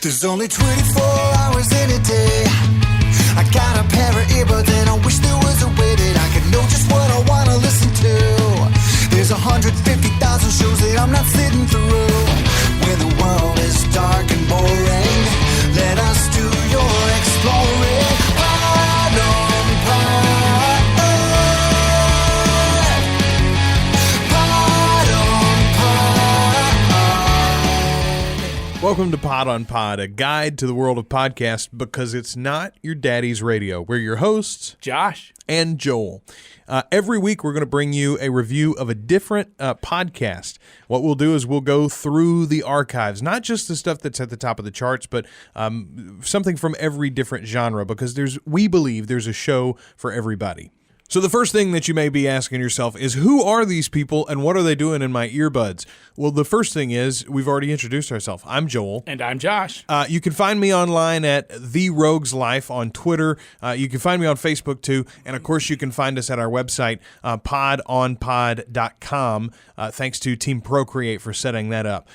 There's only 24 hours in a day. I got a pair of earbuds and I wish there was a way that I could know just what I want to listen to. There's 150,000 shows that I'm not sitting through. When the world is dark and boring, let us do your exploring. Pod on pod. Pod on pod. Welcome to Pod on Pod, a guide to the world of podcast because it's not your daddy's radio. We're your hosts, Josh and Joel. Every week, we're going to bring you a review of a different podcast. What we'll do is we'll go through the archives, not just the stuff that's at the top of the charts, but something from every different genre, because we believe there's a show for everybody. So the first thing that you may be asking yourself is, who are these people and what are they doing in my earbuds? Well, the first thing is, we've already introduced ourselves. I'm Joel. and I'm Josh. You can find me online at The Rogues Life on Twitter. You can find me on Facebook too. And of course, you can find us at our website, podonpod.com. Thanks to Team ProCreate for setting that up.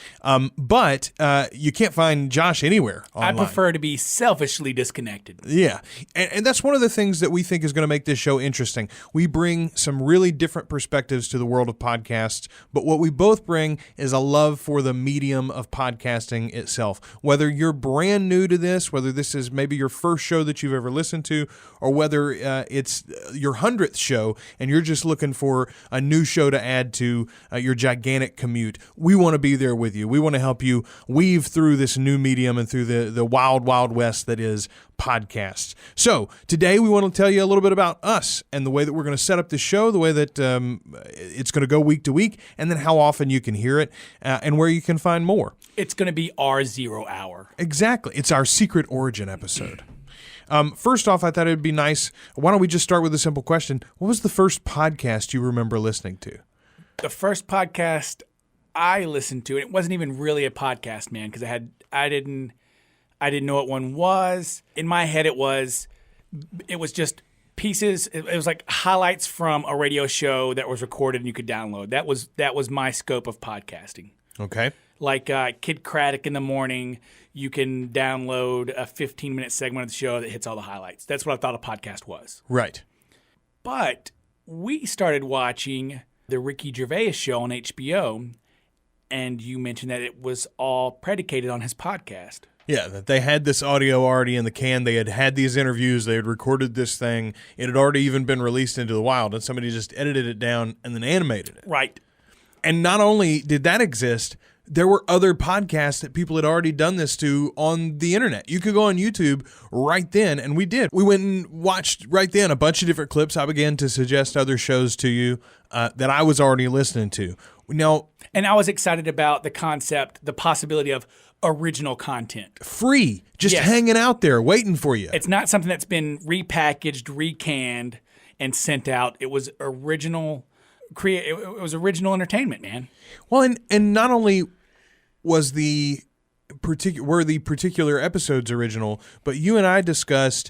But you can't find Josh anywhere online. I prefer to be selfishly disconnected. Yeah. And that's one of the things that we think is going to make this show interesting. We bring some really different perspectives to the world of podcasts, but what we both bring is a love for the medium of podcasting itself. Whether you're brand new to this, whether this is maybe your first show that you've ever listened to, or whether it's your 100th show and you're just looking for a new show to add to your gigantic commute, we want to be there with you. We want to help you weave through this new medium and through the wild, wild west that is podcasts. So today we want to tell you a little bit about us and the way that we're going to set up the show, the way that it's going to go week to week, and then how often you can hear it and where you can find more. It's going to be our 0 hour. Exactly. It's our secret origin episode. First off, I thought it'd be nice. Why don't we just start with a simple question? What was the first podcast you remember listening to? The first podcast I listened to, and it wasn't even really a podcast, man, because I didn't know what one was. In my head, it was just pieces. It was like highlights from a radio show that was recorded and you could download. That was my scope of podcasting. Okay. Like Kid Craddock in the morning, you can download a 15-minute segment of the show that hits all the highlights. That's what I thought a podcast was. Right. But we started watching the Ricky Gervais show on HBO, and you mentioned that it was all predicated on his podcast. Yeah, that they had this audio already in the can. They had these interviews. They had recorded this thing. It had already even been released into the wild, and somebody just edited it down and then animated it. Right. And not only did that exist, there were other podcasts that people had already done this to on the internet. You could go on YouTube right then, and we did. We went and watched right then a bunch of different clips. I began to suggest other shows to you that I was already listening to. Now, and I was excited about the concept, the possibility of original content. Free, just hanging out there, waiting for you. It's not something that's been repackaged, recanned, and sent out. It was original. It was original entertainment, man. Well, and not only was the particular episodes original, but you and I discussed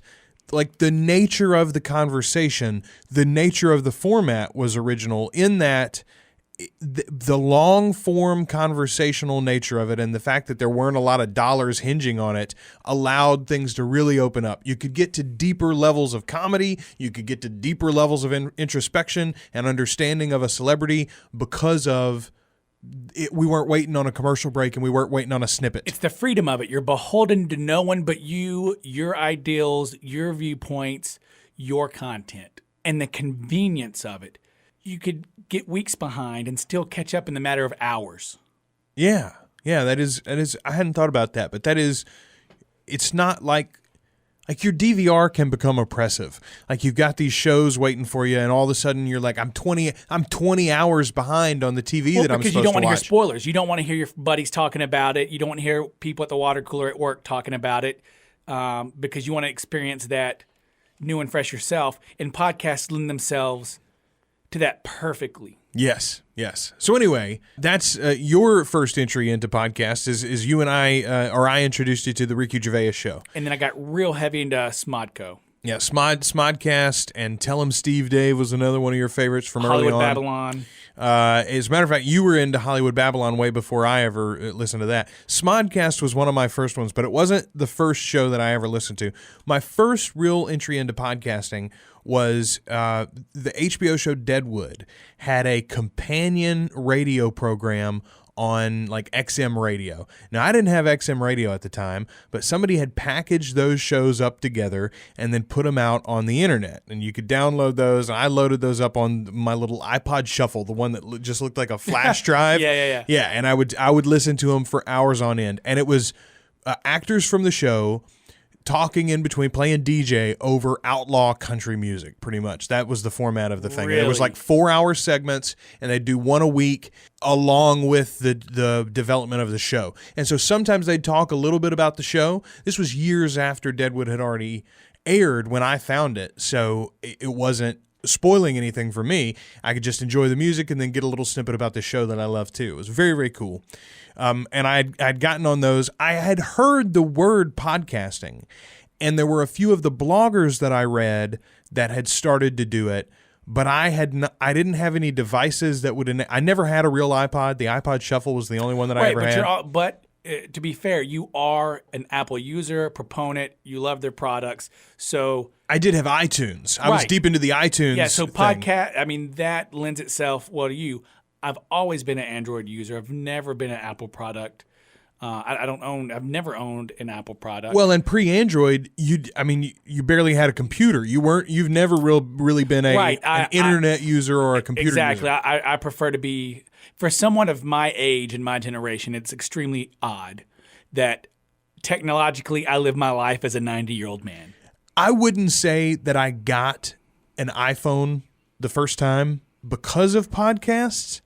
like the nature of the conversation, the nature of the format was original in that the long form conversational nature of it and the fact that there weren't a lot of dollars hinging on it allowed things to really open up. You could get to deeper levels of comedy. You could get to deeper levels of introspection and understanding of a celebrity because of it. We weren't waiting on a commercial break and we weren't waiting on a snippet. It's the freedom of it. You're beholden to no one but you, your ideals, your viewpoints, your content, and the convenience of it. You could get weeks behind and still catch up in the matter of hours. Yeah, that is. I hadn't thought about that, but that is. It's not like your DVR can become oppressive. Like you've got these shows waiting for you, and all of a sudden you're like, I'm 20 hours behind on the TV that I'm supposed to watch. Because you don't want to hear spoilers. You don't want to hear your buddies talking about it. You don't want to hear people at the water cooler at work talking about it, because you want to experience that new and fresh yourself. And podcasts lend themselves to that perfectly. Yes. So anyway, that's your first entry into podcasts is you and I introduced you to the Ricky Gervais show. And then I got real heavy into Smodco. Yeah, Smodcast and Tell 'em Steve Dave was another one of your favorites from Hollywood early on. Babylon. As a matter of fact, you were into Hollywood Babylon way before I ever listened to that. Smodcast was one of my first ones, but it wasn't the first show that I ever listened to. My first real entry into podcasting was the HBO show Deadwood had a companion radio program on like XM radio. Now, I didn't have XM radio at the time, but somebody had packaged those shows up together and then put them out on the internet. And you could download those. And I loaded those up on my little iPod Shuffle, the one that just looked like a flash drive. Yeah. Yeah, and I would listen to them for hours on end. And it was actors from the show talking in between, playing DJ over outlaw country music, pretty much. That was the format of the thing. Really? It was like 4-hour segments, and they'd do one a week along with the development of the show. And so sometimes they'd talk a little bit about the show. This was years after Deadwood had already aired when I found it, so it wasn't spoiling anything for me. I could just enjoy the music and then get a little snippet about the show that I love too. It was very, very cool. And I'd gotten on those. I had heard the word podcasting, and there were a few of the bloggers that I read that had started to do it, but I didn't have any devices that would. I never had a real iPod. The iPod Shuffle was the only one that I ever had. But to be fair, you are an Apple user, proponent. You love their products, so. I did have iTunes. I was deep into the iTunes. Yeah, so thing. podcast, I mean, that lends itself well to you. I've always been an Android user. I've never been an Apple product. I've never owned an Apple product. Well, and pre-Android, you barely had a computer. You've never really been an internet user or a computer exactly. user. I prefer to be, for someone of my age and my generation, it's extremely odd that technologically I live my life as a 90-year-old man. I wouldn't say that I got an iPhone the first time because of podcasts,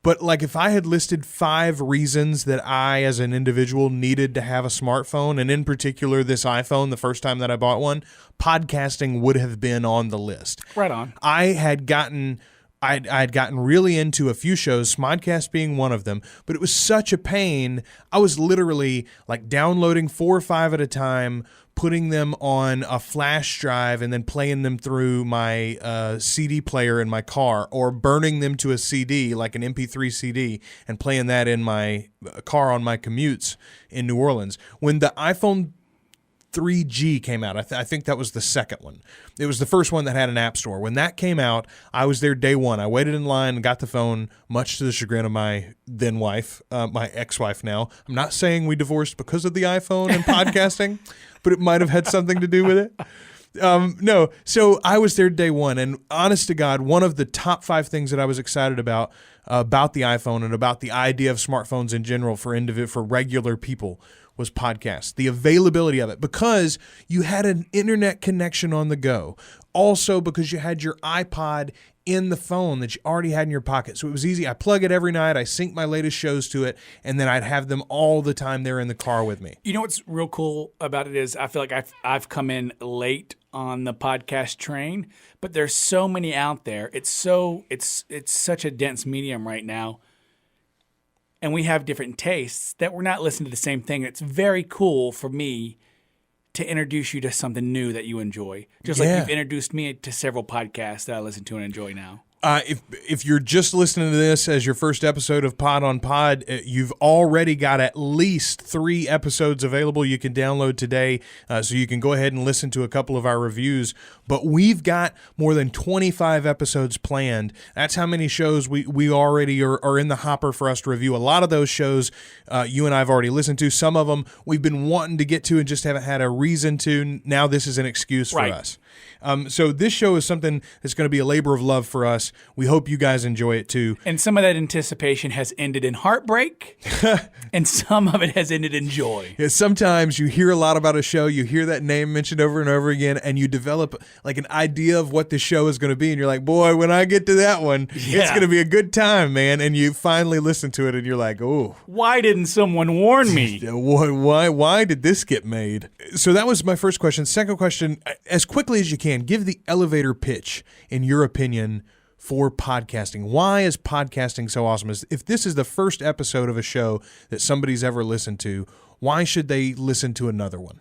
but like if I had listed 5 reasons that I as an individual needed to have a smartphone, and in particular this iPhone the first time that I bought one, podcasting would have been on the list. Right on. I'd gotten really into a few shows, Smodcast being one of them, but it was such a pain. I was literally like downloading 4 or 5 at a time, putting them on a flash drive and then playing them through my CD player in my car, or burning them to a CD, like an MP3 CD, and playing that in my car on my commutes in New Orleans. When the iPhone 3G came out, I think that was the second one. It was the first one that had an app store. When that came out, I was there day one. I waited in line and got the phone, much to the chagrin of my then wife, my ex-wife now. I'm not saying we divorced because of the iPhone and podcasting, but it might have had something to do with it. No, so I was there day one, and honest to God, one of the top 5 things that I was excited about the iPhone and about the idea of smartphones in general for regular people was podcasts, the availability of it, because you had an internet connection on the go. Also because you had your iPod in the phone that you already had in your pocket. So it was easy. I plug it every night. I sync my latest shows to it, and then I'd have them all the time there in the car with me. You know what's real cool about it is I feel like I've come in late on the podcast train, but there's so many out there. It's such a dense medium right now. And we have different tastes that we're not listening to the same thing. It's very cool for me to introduce you to something new that you enjoy. Just like you've introduced me to several podcasts that I listen to and enjoy now. If you're just listening to this as your first episode of Pod on Pod, you've already got at least 3 episodes available you can download today, so you can go ahead and listen to a couple of our reviews. But we've got more than 25 episodes planned. That's how many shows we already are in the hopper for us to review. A lot of those shows you and I have already listened to. Some of them we've been wanting to get to and just haven't had a reason to. Now this is an excuse for us. So this show is something that's going to be a labor of love for us. We hope you guys enjoy it too. And some of that anticipation has ended in heartbreak, and some of it has ended in joy. Yeah, sometimes you hear a lot about a show, you hear that name mentioned over and over again, and you develop like an idea of what the show is going to be, and you're like, boy, when I get to that one, it's going to be a good time, man. And you finally listen to it, and you're like, oh. Why didn't someone warn me? Why did this get made? So that was my first question. Second question, as quickly as you can, give the elevator pitch, in your opinion, for podcasting. Why is podcasting so awesome? If this is the first episode of a show that somebody's ever listened to, why should they listen to another one?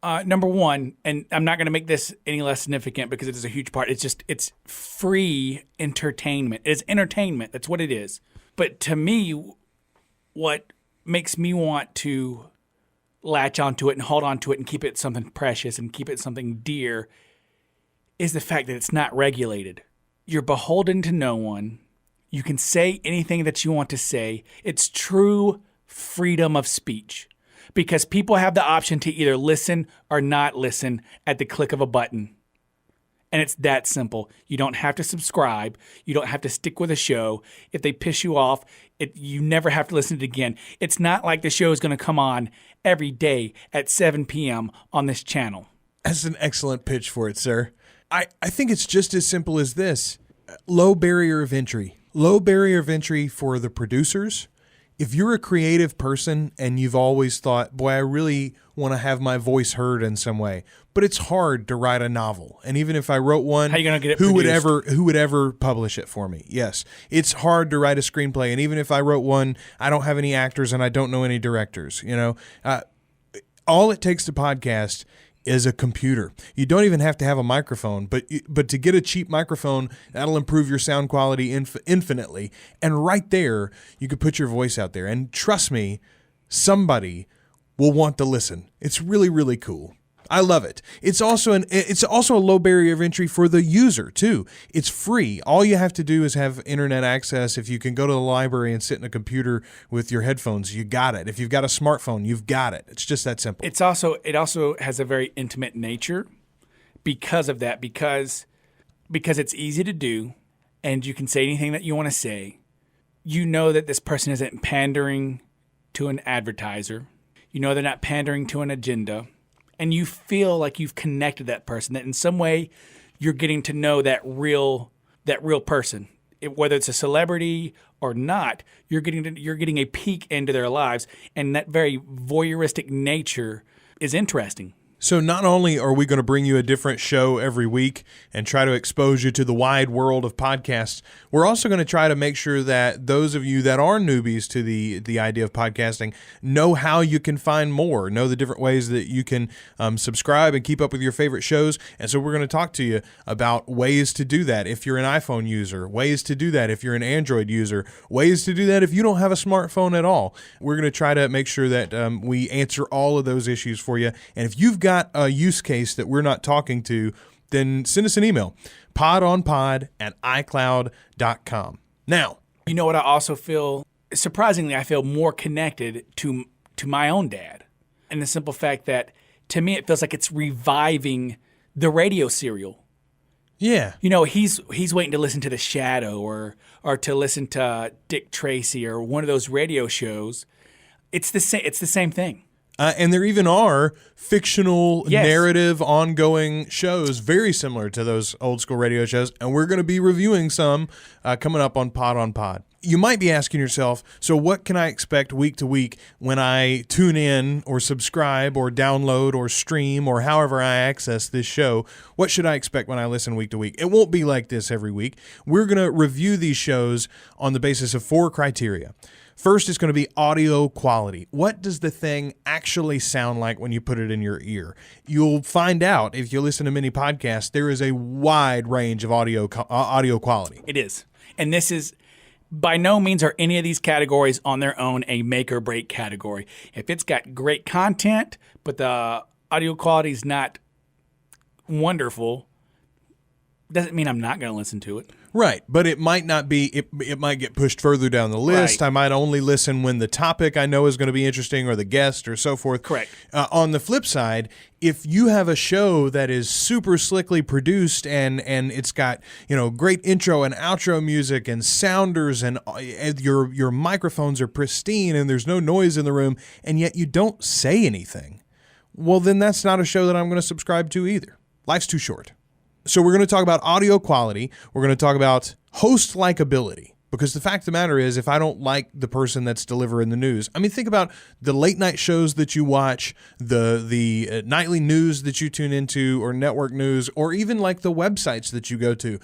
Number one, and I'm not going to make this any less significant because it is a huge part. It's free entertainment. It's entertainment. That's what it is. But to me, what makes me want to latch onto it and hold onto it and keep it something precious and keep it something dear is the fact that it's not regulated. You're beholden to no one. You can say anything that you want to say. It's true freedom of speech because people have the option to either listen or not listen at the click of a button. And it's that simple. You don't have to subscribe. You don't have to stick with a show. If they piss you off, you never have to listen to it again. It's not like the show is going to come on every day at 7 p.m. on this channel. That's an excellent pitch for it, sir. I think it's just as simple as this. Low barrier of entry. Low barrier of entry for the producers. If you're a creative person and you've always thought, boy, I really want to have my voice heard in some way, but it's hard to write a novel. And even if I wrote one, how are you gonna get it who produced? would ever publish it for me? Yes. It's hard to write a screenplay. And even if I wrote one, I don't have any actors and I don't know any directors. All it takes to podcast is a computer. You don't even have to have a microphone, but to get a cheap microphone, that'll improve your sound quality infinitely. And right there, you could put your voice out there. And trust me, somebody will want to listen. It's really, really cool. I love it. It's also a low barrier of entry for the user too. It's free. All you have to do is have internet access. If you can go to the library and sit in a computer with your headphones, you got it. If you've got a smartphone, you've got it. It's just that simple. It also has a very intimate nature because of that, because it's easy to do and you can say anything that you want to say. You know that this person isn't pandering to an advertiser. You know they're not pandering to an agenda. And you feel like you've connected that person, that in some way you're getting to know that real person. Whether it's a celebrity or not, you're getting a peek into their lives, and that very voyeuristic nature is interesting. So not only are we going to bring you a different show every week and try to expose you to the wide world of podcasts, we're also going to try to make sure that those of you that are newbies to the idea of podcasting know how you can find more, know the different ways that you can subscribe and keep up with your favorite shows. And so we're going to talk to you about ways to do that if you're an iPhone user, ways to do that if you're an Android user, ways to do that if you don't have a smartphone at all. We're going to try to make sure that we answer all of those issues for you. And if you've got a use case that we're not talking to, then send us an email, podonpod@icloud.com. Now, you know what I also feel? Surprisingly, I feel more connected to my own dad. And the simple fact that, to me, it feels like it's reviving the radio serial. Yeah. You know, he's waiting to listen to The Shadow or to listen to Dick Tracy or one of those radio shows. It's the same thing. And there even are fictional Yes. narrative ongoing shows very similar to those old school radio shows. And we're going to be reviewing some coming up on Pod on Pod. You might be asking yourself, so what can I expect week to week when I tune in or subscribe or download or stream or however I access this show? What should I expect when I listen week to week? It won't be like this every week. We're going to review these shows on the basis of 4 criteria. First is going to be audio quality. What does the thing actually sound like when you put it in your ear? You'll find out if you listen to many podcasts, there is a wide range of audio quality. It is. And this is, by no means are any of these categories on their own a make or break category. If it's got great content, but the audio quality is not wonderful, doesn't mean I'm not going to listen to it. Right, but it might not be, it might get pushed further down the list. Right. I might only listen when the topic I know is going to be interesting or the guest or so forth. Correct. On the flip side, if you have a show that is super slickly produced and it's got, great intro and outro music and sounders and your microphones are pristine and there's no noise in the room and yet you don't say anything, well, then that's not a show that I'm going to subscribe to either. Life's too short. So we're going to talk about audio quality. We're going to talk about host likability. Because the fact of the matter is, if I don't like the person that's delivering the news, I mean, think about the late night shows that you watch, the nightly news that you tune into, or network news, or even like the websites that you go to.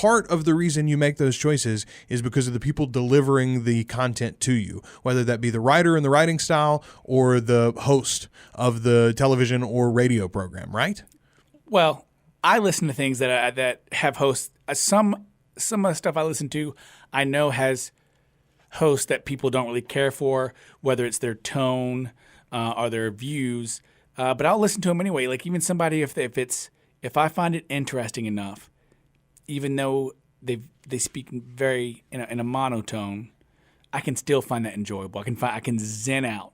part of the reason you make those choices is because of the people delivering the content to you, whether that be the writer in the writing style or the host of the television or radio program, right? Well, I listen to things that have hosts. Some of the stuff I listen to, I know has hosts that people don't really care for, whether it's their tone or their views. But I'll listen to them anyway. Like even somebody if I find it interesting enough, even though they speak very in a monotone, I can still find that enjoyable. I can zen out.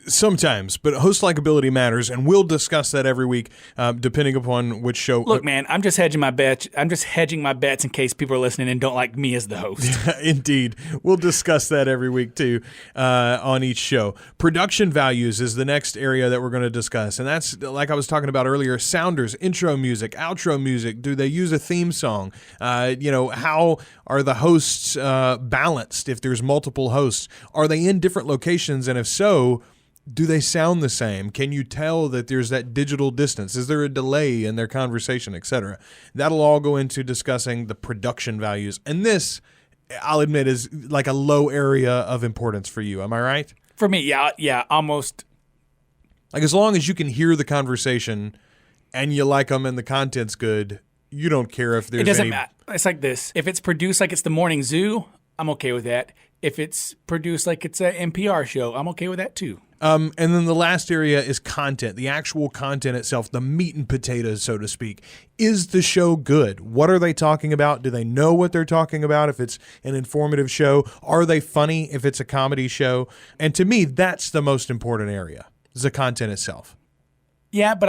Sometimes, but host likability matters, and we'll discuss that every week, depending upon which show. Look, man, I'm just hedging my bets. I'm just hedging my bets in case people are listening and don't like me as the host. Indeed. We'll discuss that every week, too, on each show. Production values is the next area that we're going to discuss, and that's, like I was talking about earlier, sounders, intro music, outro music. Do they use a theme song? How are the hosts balanced if there's multiple hosts? Are they in different locations, and if so, do they sound the same? Can you tell that there's that digital distance? Is there a delay in their conversation, etc.? That'll all go into discussing the production values. And this, I'll admit, is like a low area of importance for you. Am I right? For me, yeah, almost. Like as long as you can hear the conversation and you like them and the content's good, you don't care if there's It doesn't matter. It's like this. If it's produced like it's the morning zoo, I'm okay with that. If it's produced like it's an NPR show, I'm okay with that too. And then the last area is content, the actual content itself, the meat and potatoes, so to speak. Is the show good? What are they talking about? Do they know what they're talking about if it's an informative show? Are they funny if it's a comedy show? And to me, that's the most important area, is the content itself. Yeah, but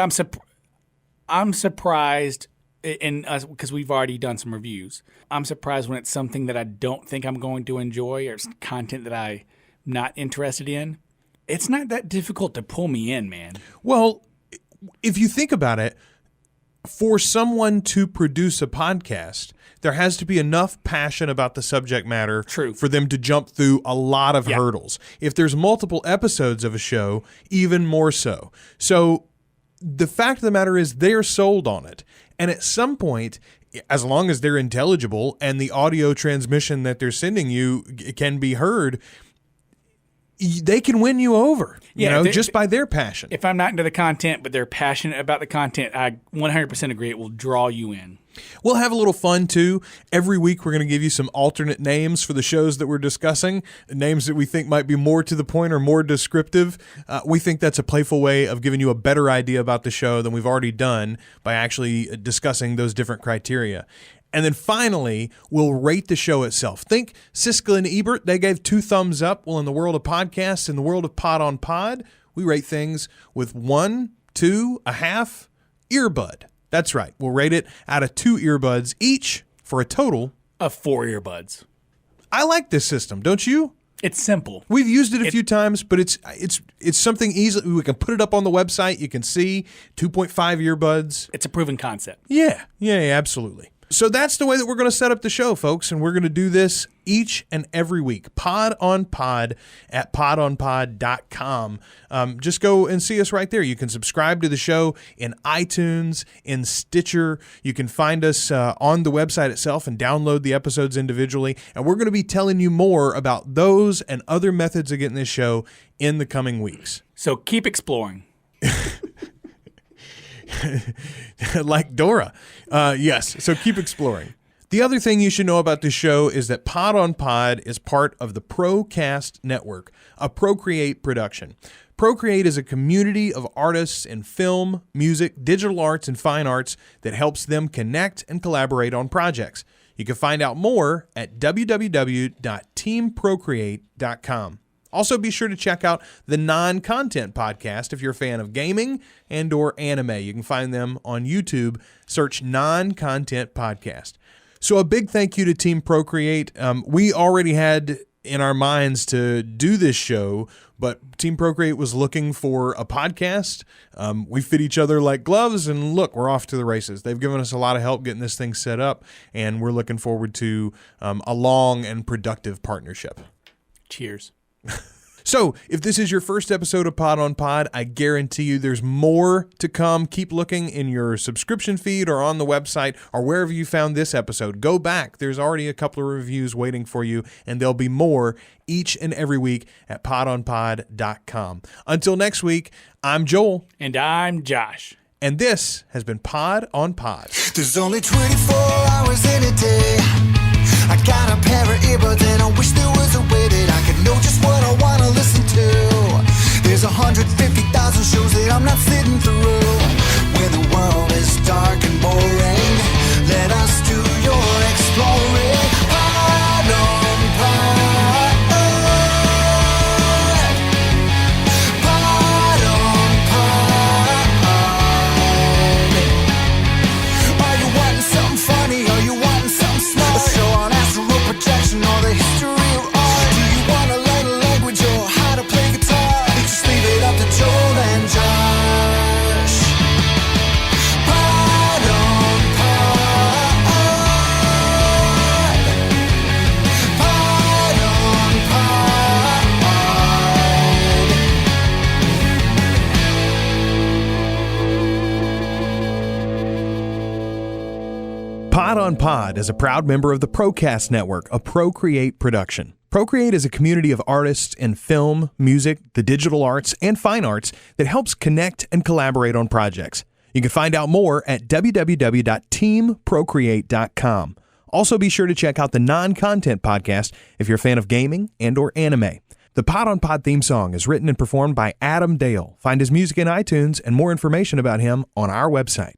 I'm surprised in us because we've already done some reviews. I'm surprised when it's something that I don't think I'm going to enjoy or it's content that I'm not interested in. It's not that difficult to pull me in, man. Well, if you think about it, for someone to produce a podcast, there has to be enough passion about the subject matter for them to jump through a lot of hurdles. If there's multiple episodes of a show, even more so. So the fact of the matter is they're sold on it. And at some point, as long as they're intelligible and the audio transmission that they're sending you can be heard, they can win you over, just by their passion. If I'm not into the content, but they're passionate about the content, I 100% agree it will draw you in. We'll have a little fun, too. Every week, we're going to give you some alternate names for the shows that we're discussing, names that we think might be more to the point or more descriptive. We think that's a playful way of giving you a better idea about the show than we've already done by actually discussing those different criteria. And then finally, we'll rate the show itself. Think Siskel and Ebert, they gave 2 thumbs up. Well, in the world of podcasts, in the world of Pod on Pod, we rate things with 1, 2, a half earbud. That's right. We'll rate it out of 2 earbuds each for a total of 4 earbuds. I like this system, don't you? It's simple. We've used it a few times, but it's something easy. We can put it up on the website. You can see 2.5 earbuds. It's a proven concept. Yeah, absolutely. So that's the way that we're going to set up the show, folks, and we're going to do this each and every week. Pod on Pod at podonpod.com. Just go and see us right there. You can subscribe to the show in iTunes, in Stitcher. You can find us on the website itself and download the episodes individually. And we're going to be telling you more about those and other methods of getting this show in the coming weeks. So keep exploring. Like Dora. Yes, so keep exploring. The other thing you should know about this show is that Pod on Pod is part of the Procast network, a ProCreate production. ProCreate is a community of artists in film, music, digital arts, and fine arts that helps them connect and collaborate on projects. You can find out more at www.teamprocreate.com. Also, be sure to check out the Non-Content Podcast if you're a fan of gaming and or anime. You can find them on YouTube. Search Non-Content Podcast. So a big thank you to Team ProCreate. We already had in our minds to do this show, but Team ProCreate was looking for a podcast. We fit each other like gloves, and look, we're off to the races. They've given us a lot of help getting this thing set up, and we're looking forward to a long and productive partnership. Cheers. So, if this is your first episode of Pod on Pod, I guarantee you there's more to come. Keep looking in your subscription feed or on the website or wherever you found this episode. Go back. There's already a couple of reviews waiting for you, and there'll be more each and every week at podonpod.com. Until next week, I'm Joel. And I'm Josh. And this has been Pod on Pod. There's only 24 hours in a day. I got a pair of earbuds and I wish there was a way that I could know just what I want to listen to. There's 150,000 shows that I'm not sitting through. When the world is dark and boring, let us do your exploring. Pod on pod. Pod on pod. Are you wanting something funny? Are you wanting something smart? A show on astral projection or the history of art? Do you want to learn a language or how to play guitar? Just leave it up to Joel and Josh. Pod on pod. Pod on pod. Pod on Pod is a proud member of the Procast network, a ProCreate production. ProCreate is a community of artists in film, music, the digital arts, and fine arts that helps connect and collaborate on projects. You can find out more at www.teamprocreate.com. Also, be sure to check out the non-content podcast if you're a fan of gaming and or anime. The Pod on Pod theme song is written and performed by Adam Dale. Find his music in iTunes and more information about him on our website.